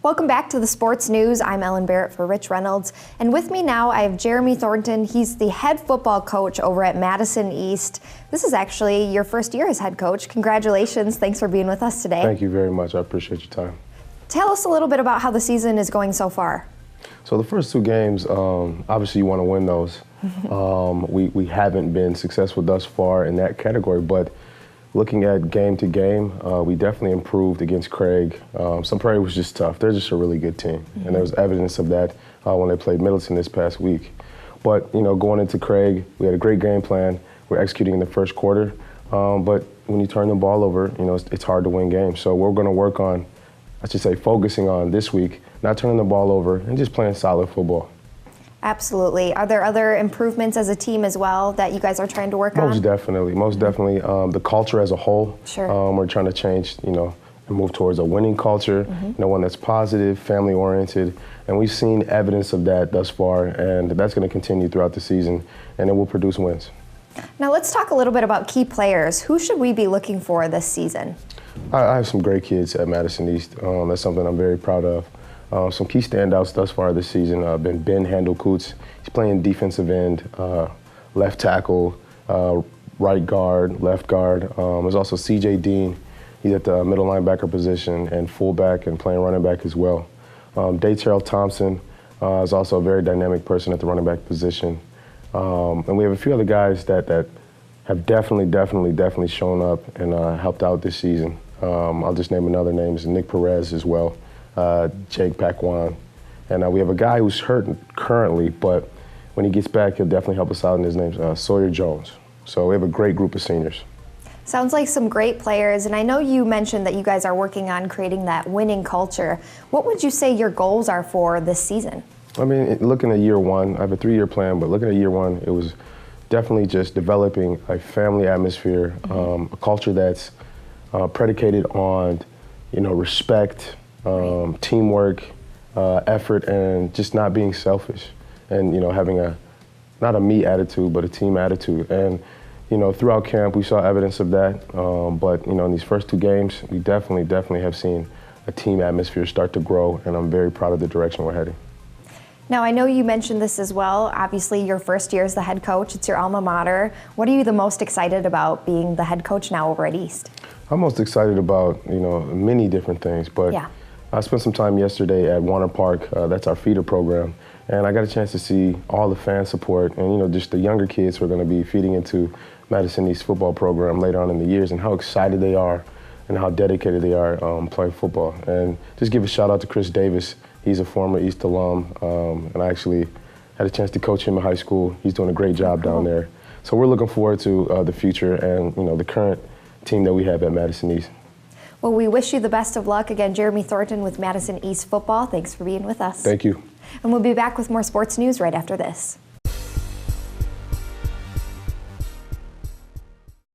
Welcome back to the Sports News. I'm Ellen Barrett for Rich Reynolds. And with me now, I have Jeremy Thornton. He's the head football coach over at Madison East. This is actually your first year as head coach. Congratulations. Thanks for being with us today. Thank you very much. I appreciate your time. Tell us a little bit about how the season is going so far. So the first two games, obviously you want to win those. We haven't been successful thus far in that category, but looking at game to game, we definitely improved against Craig. Some Prairie was just tough. They're just a really good team, and there was evidence of that when they played Madison this past week. But going into Craig, we had a great game plan. We're executing in the first quarter, but when you turn the ball over, it's hard to win games. So we're going to work on, focusing on this week, not turning the ball over and just playing solid football. Absolutely. Are there other improvements as a team as well that you guys are trying to work on? Most definitely. The culture as a whole. Sure. We're trying to change, and move towards a winning culture, one that's positive, family-oriented, and we've seen evidence of that thus far, and that's going to continue throughout the season, and it will produce wins. Now let's talk a little bit about key players. Who should we be looking for this season? I have some great kids at Madison East. That's something I'm very proud of. Some key standouts thus far this season have been Ben Handel-Coots. He's playing defensive end, left tackle, right guard, left guard. There's also C.J. Dean. He's at the middle linebacker position and fullback and playing running back as well. Dayterrell Thompson is also a very dynamic person at the running back position. And we have a few other guys that have definitely shown up and helped out this season. I'll just name another name, is Nick Perez as well. Jake Pakwan. And we have a guy who's hurt currently, but when he gets back, he'll definitely help us out, and his name's Sawyer Jones. So we have a great group of seniors. Sounds like some great players, and I know you mentioned that you guys are working on creating that winning culture. What would you say your goals are for this season? I mean, looking at year one, I have a 3-year plan, but looking at year one, it was definitely just developing a family atmosphere, a culture that's predicated on, respect, teamwork, effort, and just not being selfish, and having not a me attitude, but a team attitude. And throughout camp we saw evidence of that. But in these first two games, we definitely have seen a team atmosphere start to grow, and I'm very proud of the direction we're heading. Now, I know you mentioned this as well. Obviously, your first year as the head coach, it's your alma mater. What are you the most excited about being the head coach now over at East? I'm most excited about many different things, but yeah. I spent some time yesterday at Warner Park. That's our feeder program, and I got a chance to see all the fan support and just the younger kids who are going to be feeding into Madison East football program later on in the years, and how excited they are and how dedicated they are playing football. And just give a shout out to Chris Davis. He's a former East alum, and I actually had a chance to coach him in high school. He's doing a great job down there. So we're looking forward to the future and the current team that we have at Madison East. Well, we wish you the best of luck. Again, Jeremy Thornton with Madison East Football. Thanks for being with us. Thank you. And we'll be back with more sports news right after this.